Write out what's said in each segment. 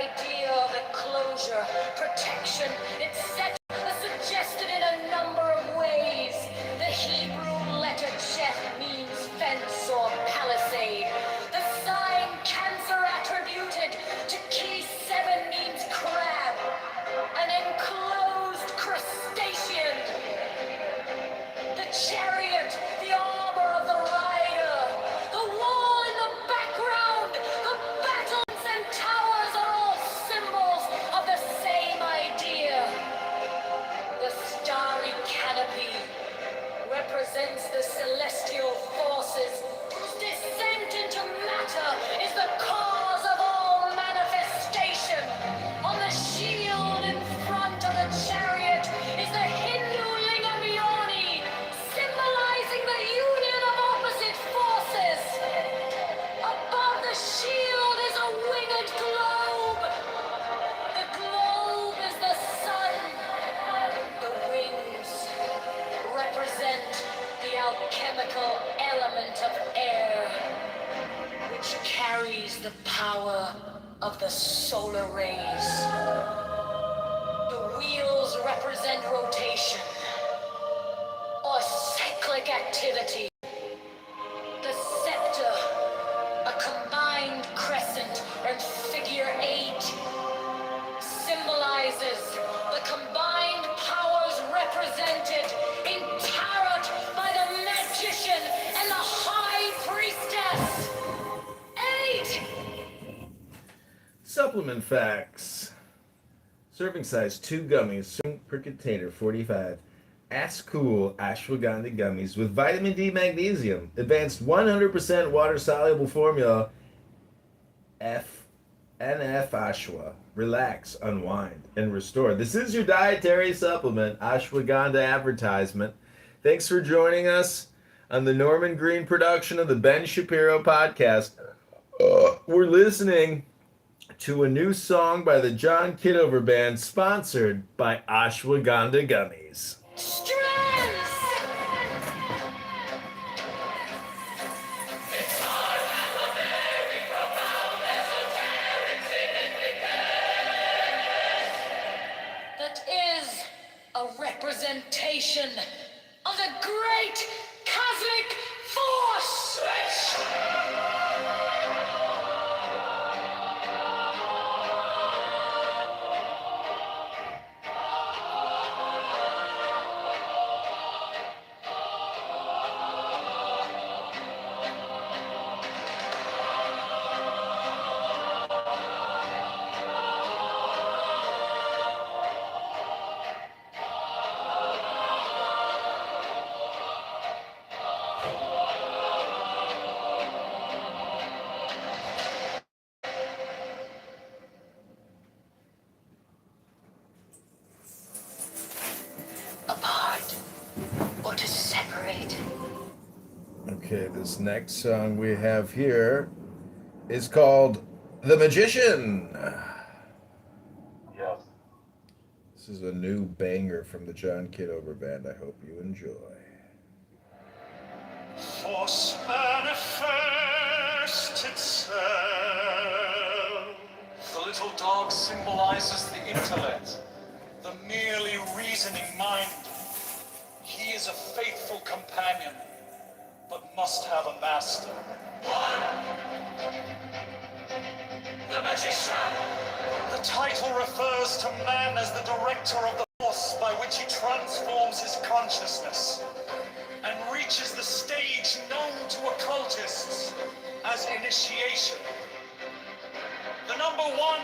idea of enclosure, protection, etc. suggested in a number of ways. The Hebrew letter chet means fence or palisade. The sign Cancer attributed to key 7 means crab, an enclosed crustacean. The chariot, the armor of the rider, the wall in the background, the battlements and towers are all symbols of the same idea. The starry canopy represents the celestial forces whose descent into matter is the cause of all manifestation. On the shield in front of the chariot is the Hindu lingam yoni, symbolizing the union of opposite forces. Above the shield is a winged globe. The globe is the sun. The wings represent the alchemical element of air, which carries the power of the solar rays. The wheels represent rotation or cyclic activity. The scepter, a combined crescent and figure 8, symbolizes the combined powers represented in tarot by the magician and the high priestess. 8! Supplement facts. Serving size 2 gummies per container, 45. Cool ashwagandha gummies with vitamin D magnesium. Advanced 100% water-soluble formula. NF Ashwa. Relax, unwind, and restore. This is your dietary supplement, ashwagandha advertisement. Thanks for joining us on the Norman Green production of the Ben Shapiro podcast. We're listening to a new song by the John Kitover Band, sponsored by Ashwagandha Gummies. Strands! That is a representation of the great cosmic force! Apart or to separate. Okay, this next song we have here is called The Magician. Yes. This is a new banger from the John Kitover Band. I hope you enjoy. Force manifest itself. The little dog symbolizes the intellect, the merely reasoning mind. He is a faithful companion, but must have a master. The magician. The title refers to man as the director of the force by which he transforms his consciousness and reaches the stage known to occultists as initiation. The number 1,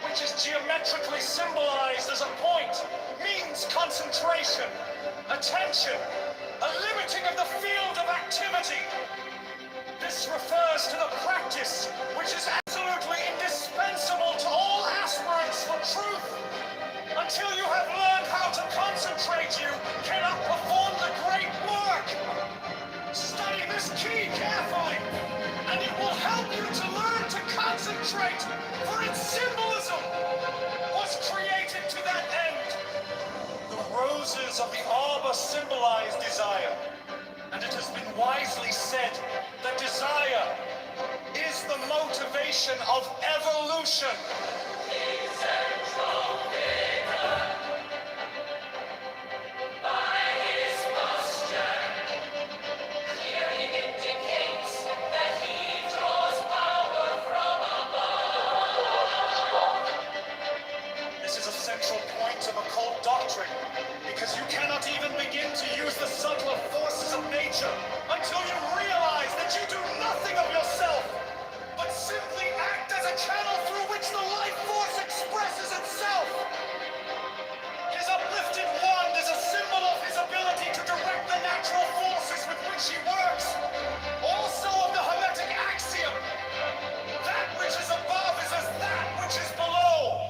which is geometrically symbolized as a point, means concentration, attention, a limiting of the field of activity. This refers to the practice which is absolutely indispensable to all aspirants for truth. Until you have learned how to concentrate, you cannot perform the great work. Study this key carefully, and it will help you to learn to concentrate, for its symbolism was created to that end. The roses of the arbor symbolize desire, and it has been wisely said that desire is the motivation of evolution. This is a central point of occult doctrine, because you cannot even begin to use the subtler forces of nature until you realize that you do nothing of yourself, but simply act as a channel through which the life force expresses itself. His uplifted wand is a symbol of his ability to direct the natural forces with which he works. Also of the Hermetic axiom, that which is above is as that which is below.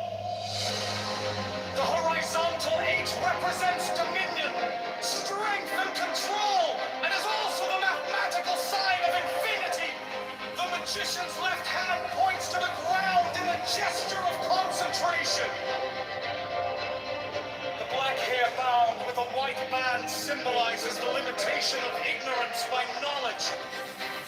The horizontal H represents dominion, strength, and control, and is also the mathematical sign of infinity. The magician's left hand points to the ground in a gesture of concentration. The black hair bound with a white band symbolizes the limitation of ignorance by knowledge.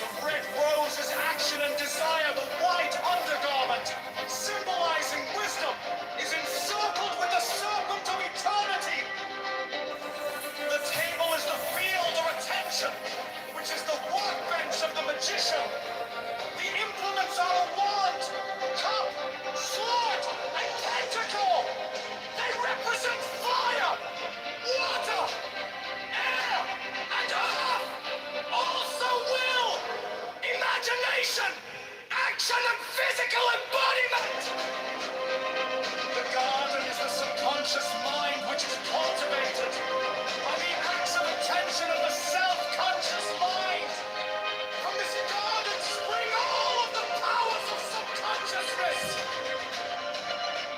The red rose is action and desire. The white undergarment, symbolizing wisdom, is encircled with the serpent of eternity. The table is the field of attention, which is the workbench of the magician. The implements are a wand, cup, sword, and pentacle. They represent fire, water, air, and earth. Also will, imagination, action, and physical embodiment. The garden is the subconscious mind which is cultivated by the acts of attention of the self-conscious mind. From this garden spring all of the powers of subconsciousness.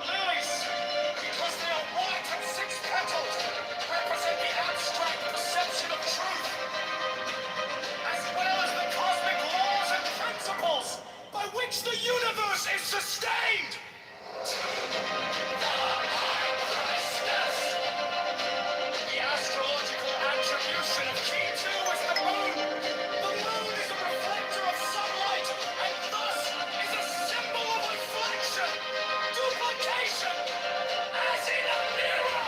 Lilies, because they are white and six-petaled, represent the abstract perception of truth, as well as the cosmic laws and principles by which the universe is sustained. The astrological attribution of K2 is the moon. The moon is a reflector of sunlight, and thus is a symbol of reflection, duplication, as in a mirror.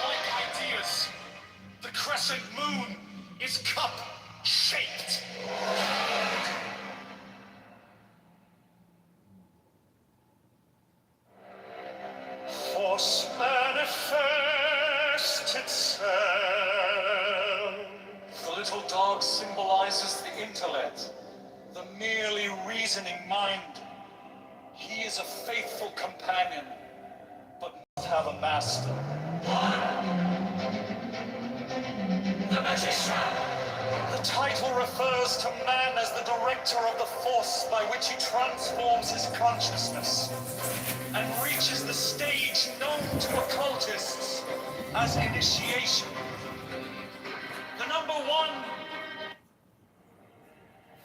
Like ideas, the crescent moon is cup-shaped. Force manifests itself. The little dog symbolizes the intellect, the merely reasoning mind. He is a faithful companion, but must have a master. The magician. The title refers to man as the director of the force by which he transforms his consciousness and reaches the stage known to occultists as initiation. The number one,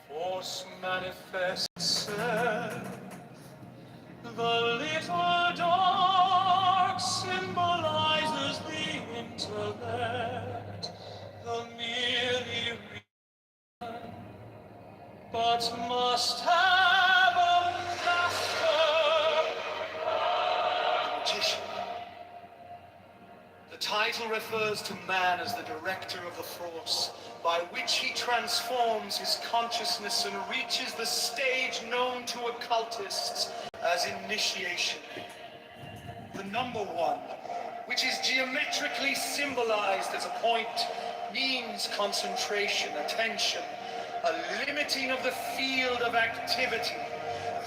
force manifests itself. The little dog symbolizes the intellect, the merely reason, but must have a master. Magician. The title refers to man as the director of the force by which he transforms his consciousness and reaches the stage known to occultists as initiation. The number one, which is geometrically symbolized as a point, means concentration, attention, a limiting of the field of activity.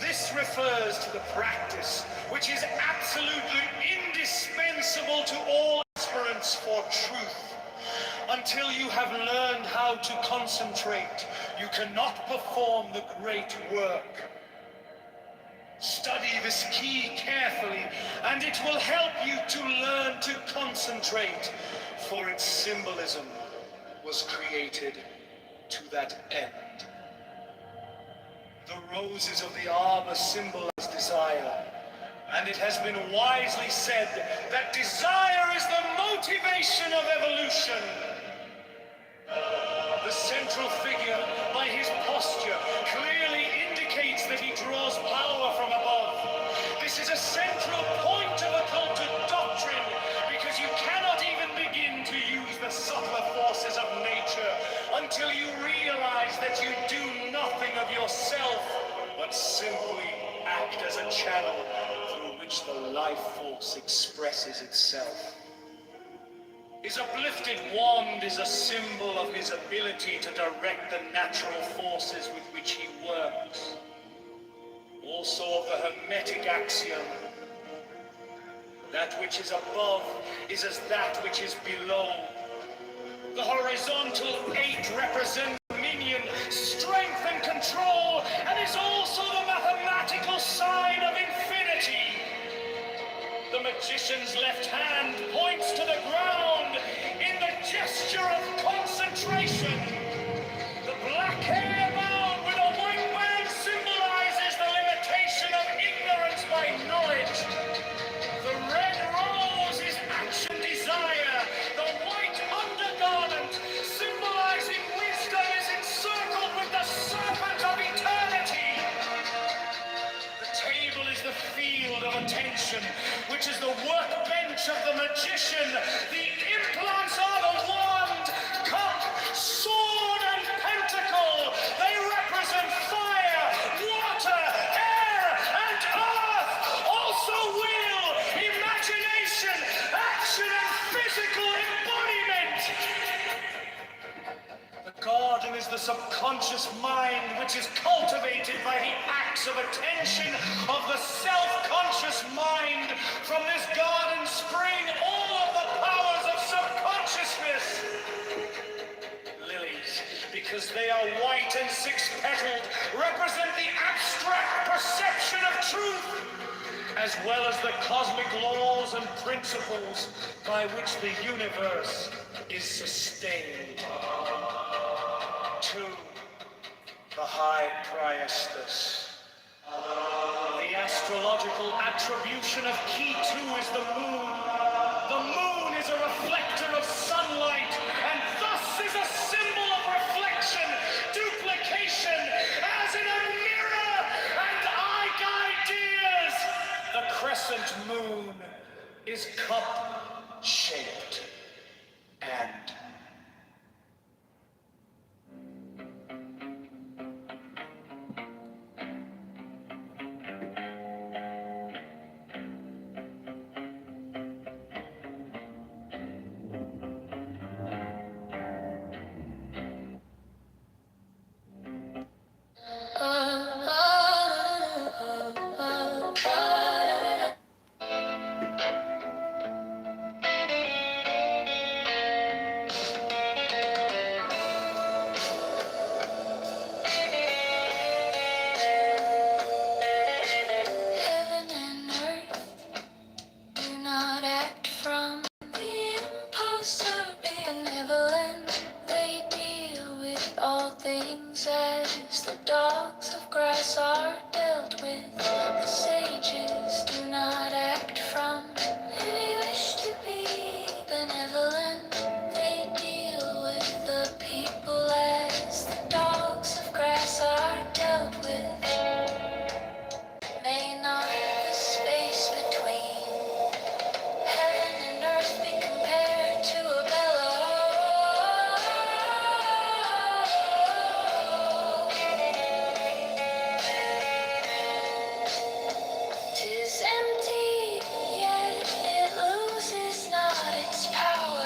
This refers to the practice, which is absolutely indispensable to all aspirants for truth. Until you have learned how to concentrate, you cannot perform the great work. Study this key carefully, and it will help you to learn to concentrate, for its symbolism was created to that end. The roses of the arbor symbolize desire, and it has been wisely said that desire is the motivation of evolution. The central figure, by his posture, clearly indicates that he draws power from above. This is a central channel through which the life force expresses itself. His uplifted wand is a symbol of his ability to direct the natural forces with which he works. Also of the hermetic axiom, that which is above is as that which is below. The horizontal 8 represents dominion, strength, and control, and is also the mathematical sign of infinity. The magician's left hand points to the ground in the gesture of concentration. The black hair bound with a white band symbolizes the limitation of ignorance by knowledge. The red rose is action desire. The white undergarment, symbolizing wisdom, is encircled with the serpent of eternity. The table is the field of attention, which is the workbench of the magician. The implants are the wand, cup, sword, and pentacle. They represent fire, water, air, and earth. Also will, imagination, action, and physical embodiment. The garden is the subconscious mind, which is cultivated by the acts of attention of the self-conscious mind. From this garden spring all of the powers of subconsciousness. Lilies, because they are white and six-petaled, represent the abstract perception of truth, as well as the cosmic laws and principles by which the universe is sustained. 2. The High Priestess. The astrological attribution of Key 2 is the moon. The moon is a reflector of sunlight, and thus is a symbol of reflection, duplication, as in a mirror, and ideas. The crescent moon is cup-shaped and things as the dogs of grass are dealt with. The sages do not act from any wish to be benevolent. They deal with the people as the dogs of grass are dealt with. May not the space between heaven and earth be compared to a bellow? 'Tis empty, yet it loses not its power.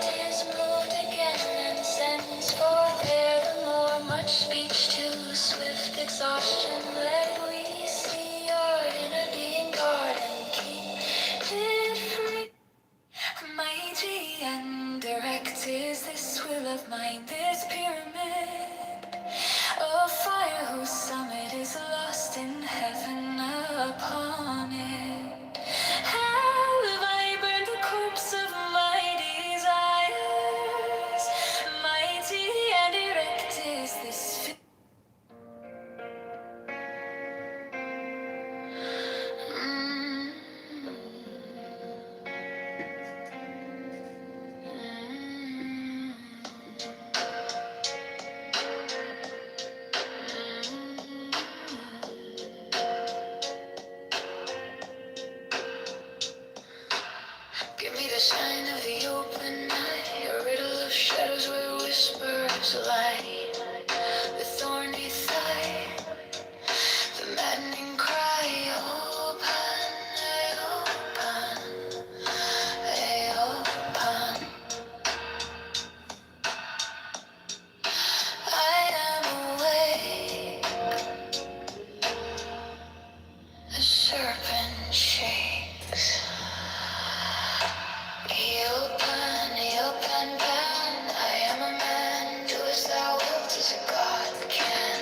'Tis moved again and sends forth evermore much speech to swift exhaustion. Let we see your inner being guard and keep it free. Mighty and direct is this will of mine, this pyramid of fire whose summit is lost in heaven upon it. Have I burned the corpse of my desires? Mighty and erect is this Give me the sign of the open night, a riddle of shadows where whispers lie. The thorny thigh, the maddening cry serpent shakes. Eopan, pan. I am a man. Do as thou wilt, as a god can.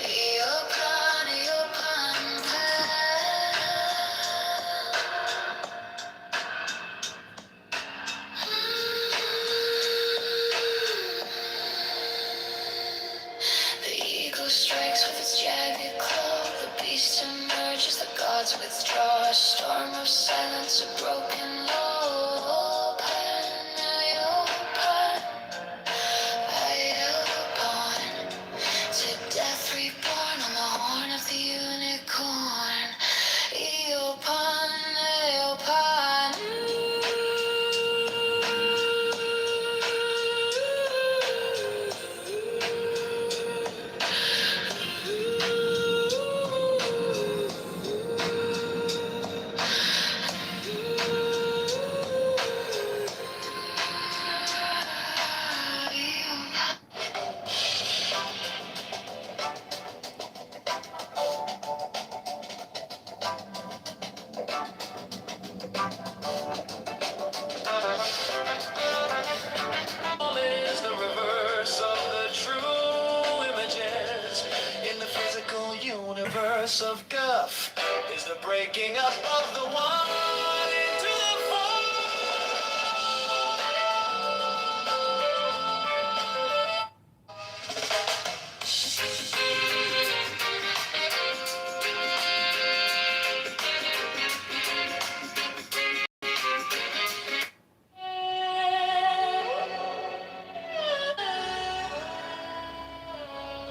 Eopan, pan. The eagle strikes with its jagged claw. The beast emerges, the gods withdraw. A storm of silence, a broken law. Pan, to death reborn on the horn of the unicorn. Eopan, Eopan. Is the reverse of the true images in the physical universe of guff is the breaking up of the one into the four.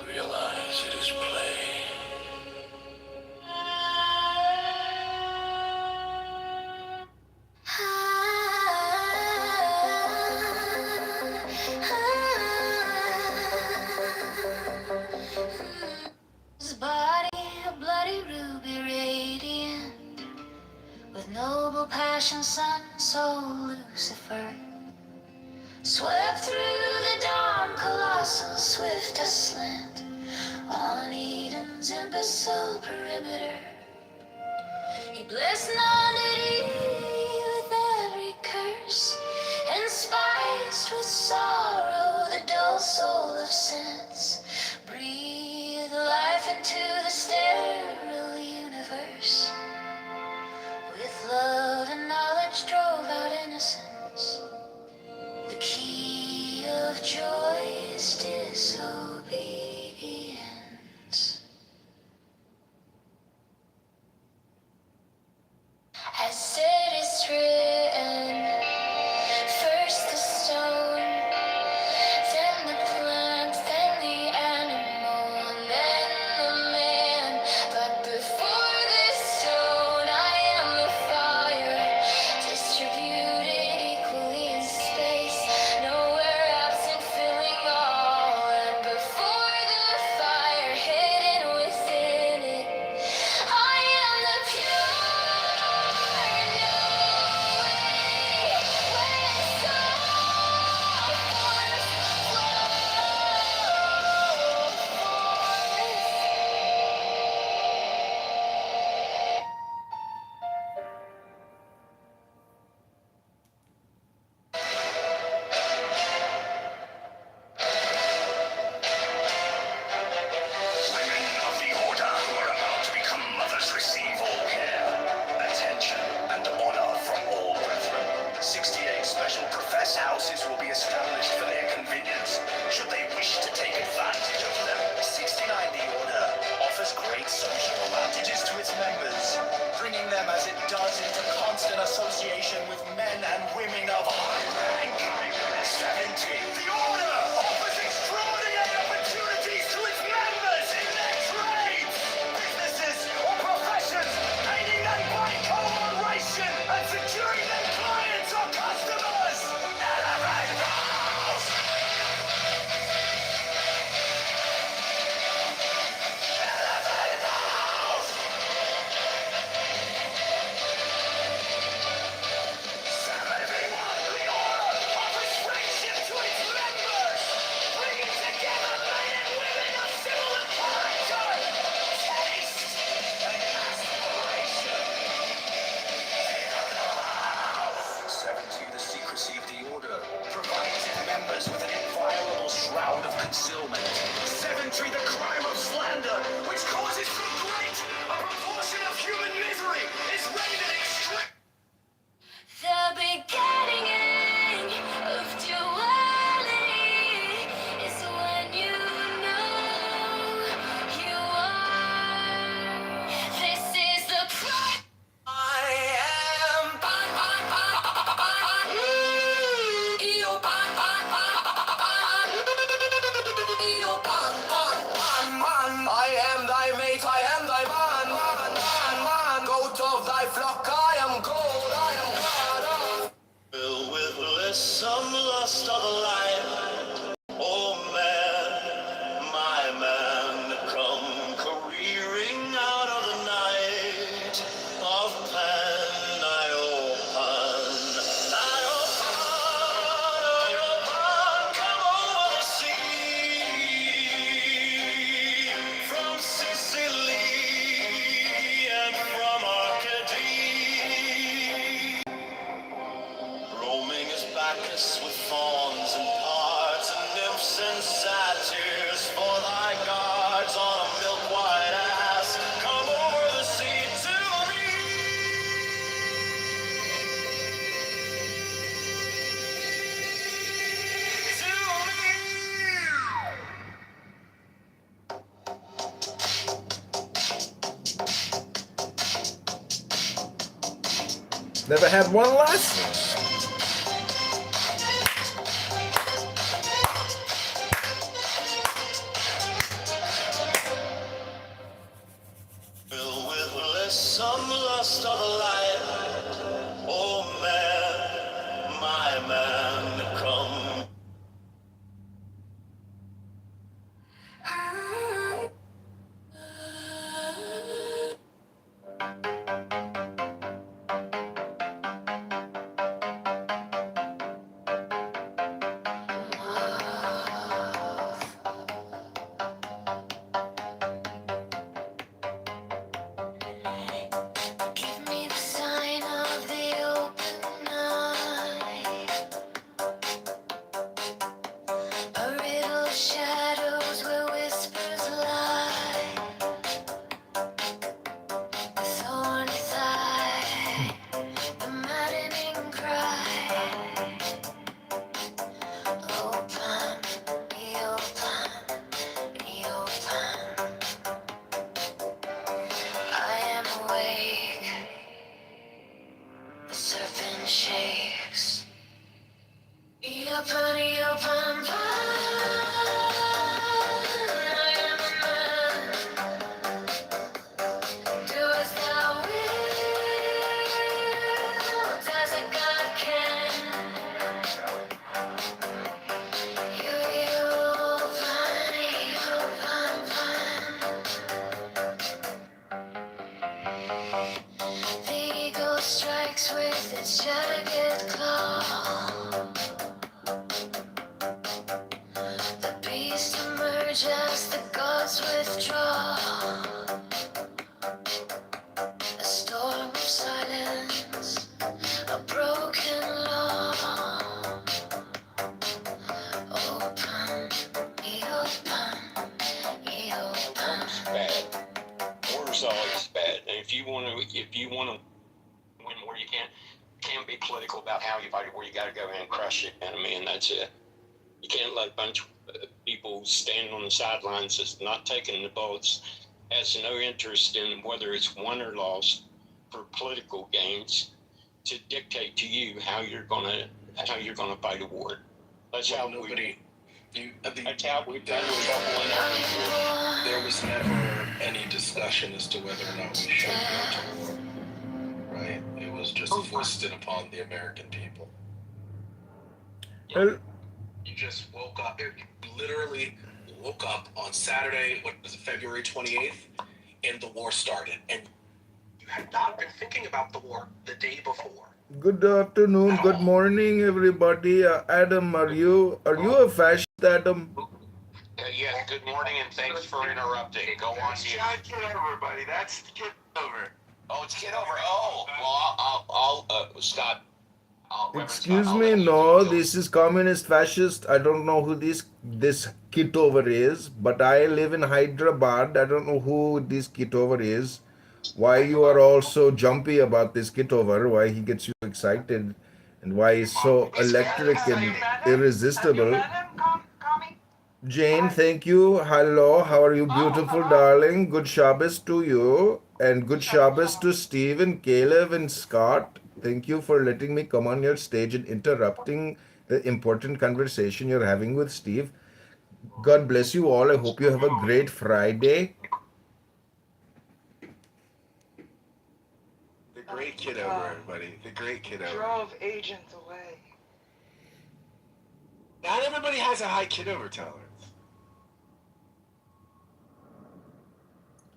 Realize it is play. His body a bloody ruby radiant, with noble passion, sun, soul, Lucifer. Swept through the dawn, colossal, swift aslant, on Eden's imbecile perimeter. He blessed non-deity with every curse, and spiced with sorrow the dull soul of sense. Breathed life into the sterile universe. With love and knowledge drove out innocence. The key of joy is disobedience. As it is written, first the stone, then the plant, then the animal, and then the man. But before this stone, I am the fire, distributed equally in space, nowhere absent, filling all. And before the fire, hidden within it, I am the pure Women of the order who are about to become mothers receive all care, attention, and honor from all brethren. 68 special profess houses will be established for their convenience, should they wish to take advantage of them. 69 the order offers great social advantages to its members, bringing them as it does into constant association with men and women of high rank. 70 the order offers extraordinary opportunities to its members in their trades, businesses, or professions, aiding them by cooperation and securing them clients or customers. Elevate those! Elevate those! 71 the order offers friendship to its members. Never had one less. Filled with some lust of life. Oh man, my man, come. Give me the sign of the open night. A riddle of shadows where whispers lie. The thorny thigh, the maddening cry. Open, be open, be open. I am awake. The serpent shakes. Be open, I am a man. Do as thou wilt, as a god can. You open. The eagle strikes with its jagged claw. The beast emerge as the gods withdraw. A storm of silence, a broken law. Open, ye open, ye open. Bad. War's always bad. And if you want to win war, you can't be political about how you fight a war. You got to go in and crush the enemy, and that's it. You can't let a bunch of people stand on the sidelines that's not taking the bullets, has no interest in whether it's won or lost for political gains, to dictate to you how you're gonna fight a war. That's how nobody. That's how we've done it. There was never any discussion as to whether or not we should go to war, right? It was just foisted upon the American people. Well, You just woke up, you literally woke up on Saturday, what was it, February 28th, and the war started. And you had not been thinking about the war the day before. good afternoon, good morning, everybody. Adam, are you a fascist, Adam? Yes, good morning, and thanks for interrupting. Go on, you. Everybody, that's Kitover. Oh, it's Kitover. Oh, well, I'll Scott. Excuse I'll me, let you no, do it. this is communist fascist. I don't know who this Kitover is, but I live in Hyderabad. I don't know who this Kitover is. Why you are all so jumpy about this Kitover? Why he gets you excited, and why he's so electric and irresistible? Jane, thank you. Hello, how are you, beautiful darling? Good Shabbos to you, and good Shabbos to Steve and Caleb and Scott. Thank you for letting me come on your stage and interrupting the important conversation you're having with Steve. God bless you all. I hope you have a great Friday. The great Kitover, everybody. The great Kitover. Drove agents away. Not everybody has a high Kitover tolerance.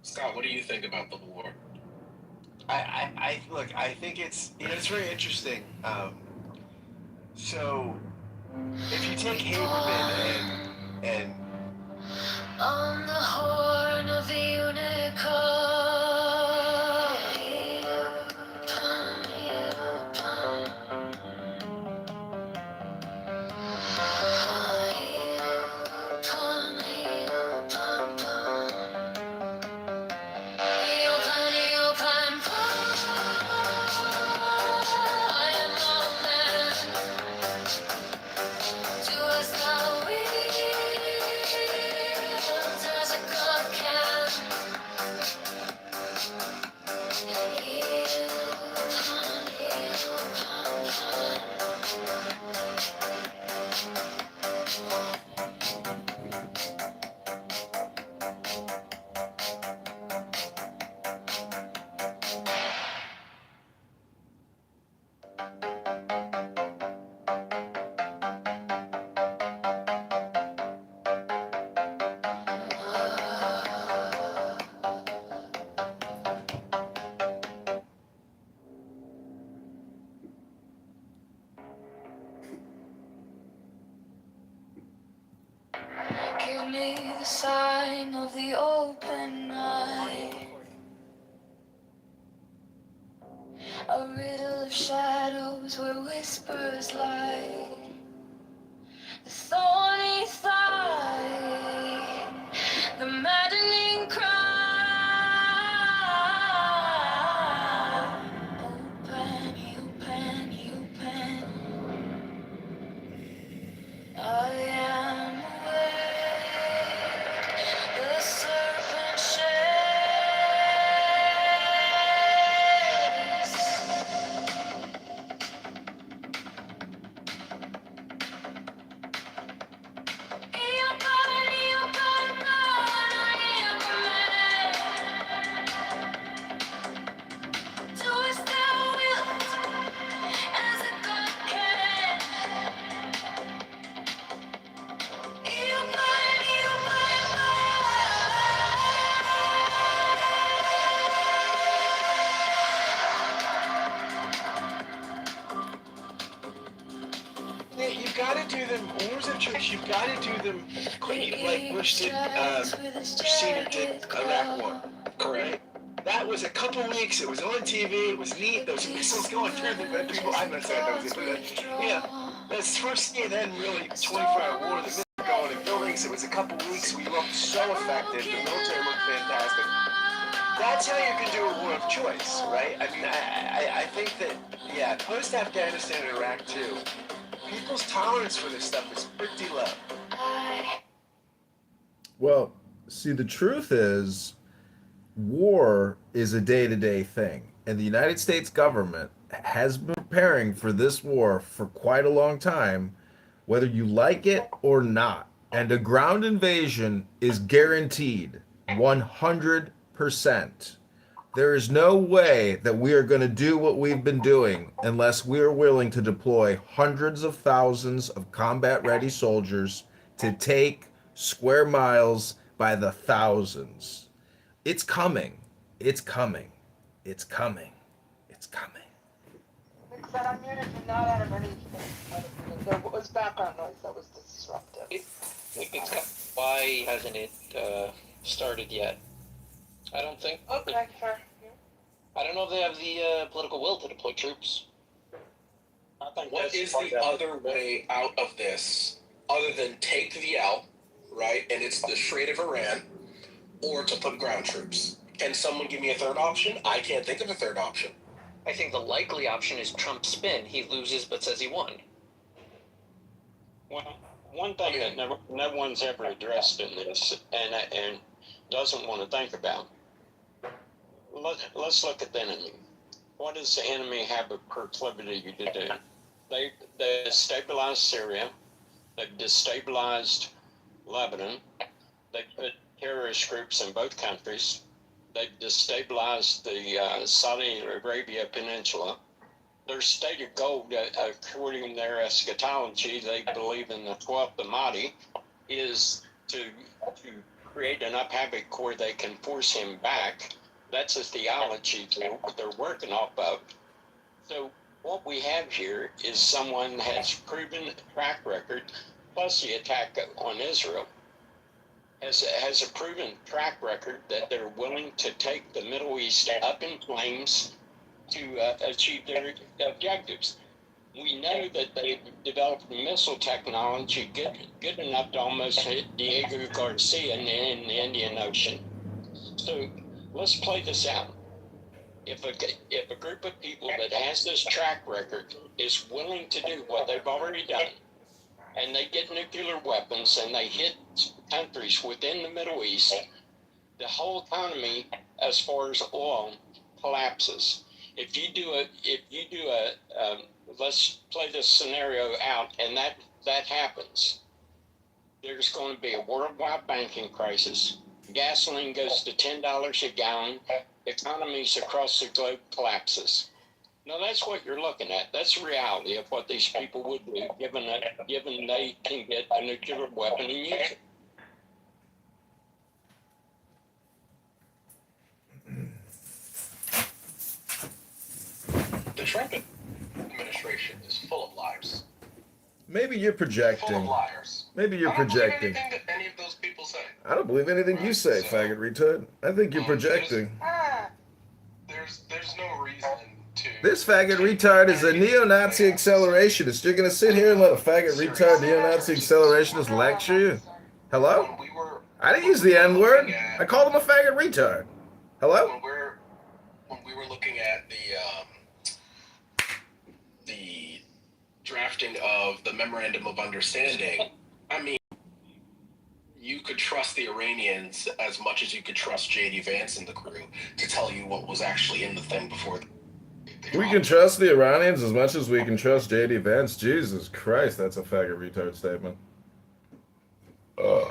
Scott, what do you think about the war? I look. I think it's it's very interesting. So if you take Haberman and On the horn of the unicorn. me the sign of the open eye, a riddle of shadows where whispers lie, the thorny thigh, the maddening cry. Open, open, open. I am awake. The serpent shakes. Yeah, you gotta do them. Wars of Church, you gotta do them like Bush did, Cena did Iraq War. Correct? That was a couple weeks. It was on TV. It was neat. Those missiles going through the people. I'm not saying those. Yeah, that's first CNN really 24-hour war. The missiles going in buildings. It was a couple weeks. We looked so effective. The military looked fantastic. That's how you can do a war of choice, right? I mean, I think that, yeah, post-Afghanistan and Iraq too, people's tolerance for this stuff is pretty low. Well, see, the truth is, war is a day-to-day thing, and the United States government has been preparing for this war for quite a long time, whether you like it or not. And a ground invasion is guaranteed 100%. There is no way that we are going to do what we've been doing unless we are willing to deploy hundreds of thousands of combat-ready soldiers to take square miles by the thousands. It's coming. It's coming. It's coming. It's coming. Nick said I muted you not out of anything. There was background noise that was disruptive. Why hasn't it started yet? I don't think. Okay, fair. I don't know if they have the political will to deploy troops. I think What that's is part the of it. other way out of this, other than take the L, right? And it's the Strait of Iran, or to put ground troops. Can someone give me a third option? I can't think of a third option. I think the likely option is Trump's spin. He loses but says he won. Well, one thing that no one's ever addressed in this and doesn't want to think about. Let's look at the enemy. What does the enemy have a proclivity to do? They destabilized Syria. They've destabilized Lebanon. They put terrorist groups in both countries. They've destabilized the Saudi Arabia Peninsula. Their stated goal, according to their eschatology, they believe in the 12th Mahdi, is to create enough havoc where they can force him back. That's a theology they're working off of. So what we have here is someone has proven track record, plus the attack on Israel, has a proven track record that they're willing to take the Middle East up in flames to achieve their objectives. We know that they've developed missile technology good enough to almost hit Diego Garcia in the Indian Ocean. So let's play this out. If a group of people that has this track record is willing to do what they've already done, and they get nuclear weapons and they hit countries within the Middle East, the whole economy, as far as oil, collapses. If you do a let's play this scenario out, and that happens, there's going to be a worldwide banking crisis. Gasoline goes to $10 a gallon. Economies across the globe collapses. Now that's what you're looking at. That's the reality of what these people would do, given they can get a nuclear weapon and use it. The Trump administration is full of liars. Maybe you're Full of projecting. liars. Maybe you're I don't believe projecting. anything that any of those people say. I don't believe anything you say, So- faggot retard. I think you're projecting. There's no reason to. This faggot retard is a neo-Nazi accelerationist. You're gonna sit here and let a faggot retard neo-Nazi accelerationist lecture you? Hello? When we were, I didn't use the N-word. I called him a faggot retard. Hello? when we were looking at the drafting of the memorandum of understanding, I mean, you could trust the Iranians as much as you could trust J.D. Vance and the crew to tell you what was actually in the thing before. We can trust the Iranians as much as we can trust J.D. Vance. Jesus Christ, that's a faggot retard statement. Adam,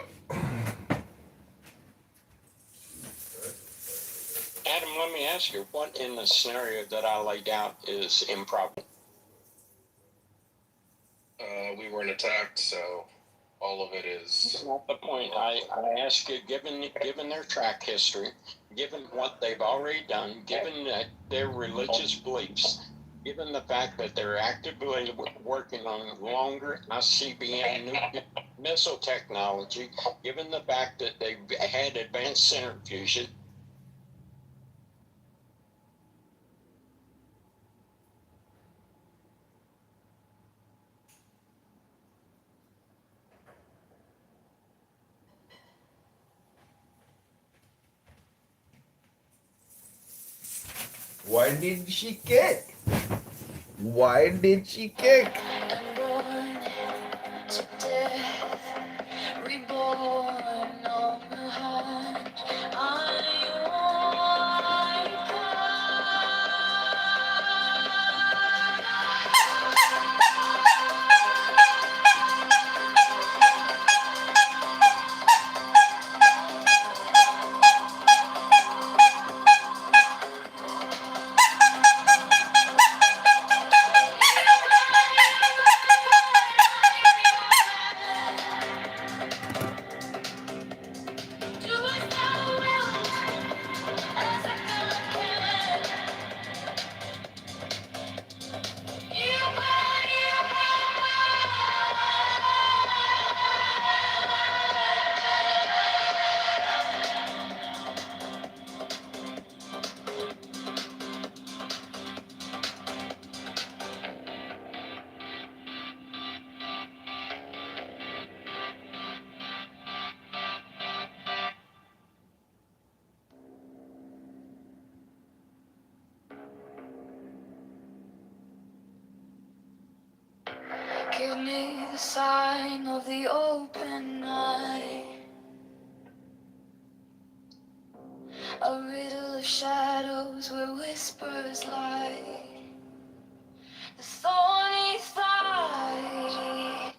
let me ask you, what in the scenario that I laid out is improbable? We weren't attacked, so all of it is. Not the point. I ask you, given their track history, given what they've already done, given that their religious beliefs, given the fact that they're actively working on longer ICBM missile technology, given the fact that they've had advanced centrifusion. Why did she kick? Why did she kick? And born to death, reborn on the hunt. Give me the sign of the open eye, a riddle of shadows where whispers lie, the thorny thigh.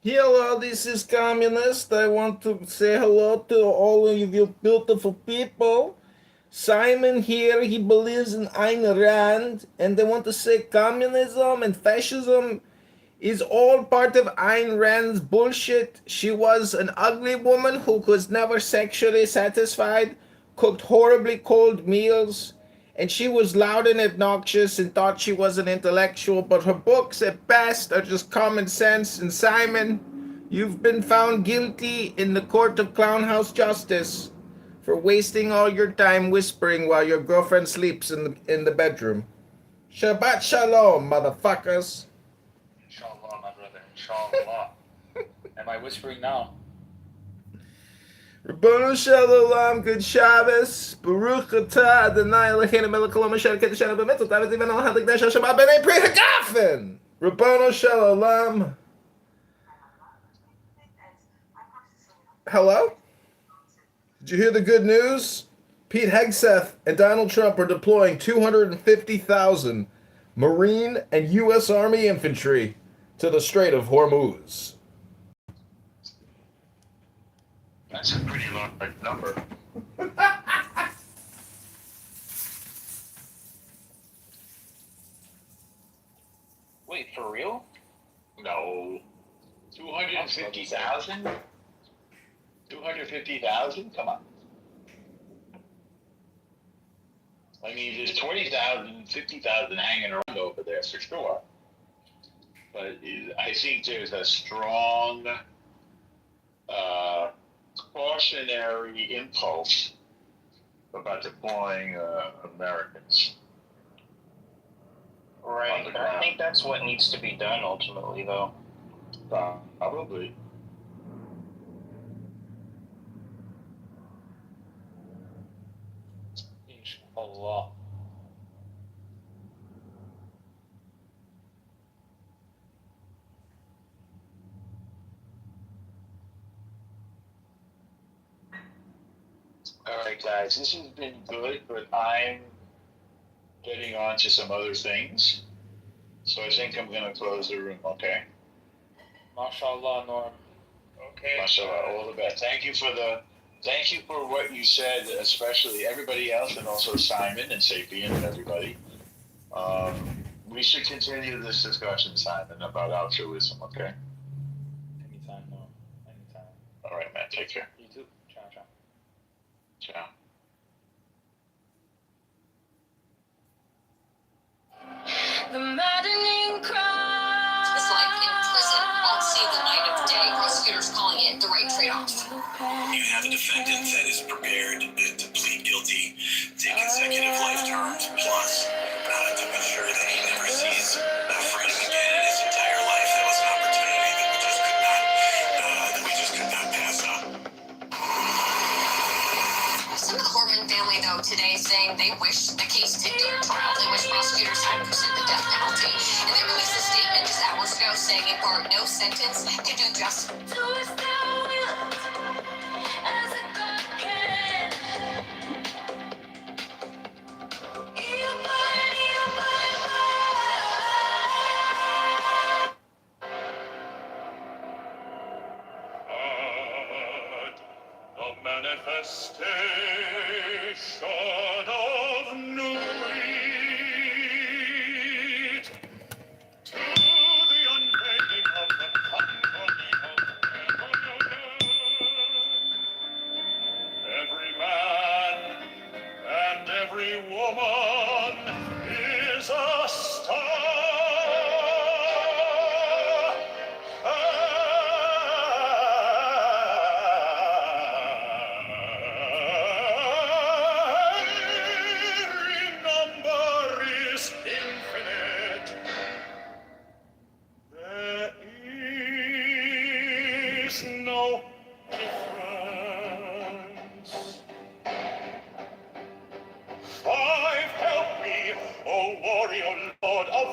Hello, this is Communist. I want to say hello to all of you beautiful people. Simon here, he believes in Ayn Rand, and I want to say communism and fascism is all part of Ayn Rand's bullshit. She was an ugly woman who was never sexually satisfied, cooked horribly cold meals, and she was loud and obnoxious and thought she was an intellectual, but her books at best are just common sense. And Simon, you've been found guilty in the court of clownhouse justice for wasting all your time whispering while your girlfriend sleeps in the bedroom. Shabbat shalom, motherfuckers. Inshallah, my brother. Inshallah. Am I whispering now? Rabbanu shalom, good Shabbos. Baruch atah Adonai Eloheinu melech haolam asher kedeshanu b'mitzvotav v'tzivanu l'chadlik neshel Shabbat b'nei pri hagafen. Rabbanu shalom. Hello? Did you hear the good news? Pete Hegseth and Donald Trump are deploying 250,000 Marine and U.S. Army infantry to the Strait of Hormuz. That's a pretty large number. Wait, for real? No. 250,000? 250,000? Come on. I mean, there's 20,000, 50,000 hanging around over there for sure. But I think there's a strong cautionary impulse about deploying Americans. Right. And I think that's what needs to be done ultimately, though. Probably. Inshallah. All right, guys, this has been good, but I'm getting on to some other things. So I think I'm going to close the room, okay? MashaAllah, Norm. Okay. MashaAllah, all the best. Thank you for what you said, especially everybody else, and also Simon and Sapien and everybody. We should continue this discussion, Simon, about altruism, okay? Anytime, Norm. Anytime. All right, man. Take care. You too. Ciao, ciao. Ciao. The maddening cry. It's like in prison, won't see the light of day. Prosecutors calling it the right trade-off. You have a defendant that is prepared to plead guilty, take consecutive life terms, plus to be sure that he never sees freedom again in his entire life. That was an opportunity that we just could not pass up. Some of the Horman family, though, today saying they wish the case did go to trial. They wish prosecutors had pursued the death penalty. And they released a statement just hours ago saying, in part, no sentence can do justice. The manifestation of new breed to the unveiling of the company of heaven. Every man and every woman is a star. Every number is infinite. There is no difference. Five, help me, O warrior lord of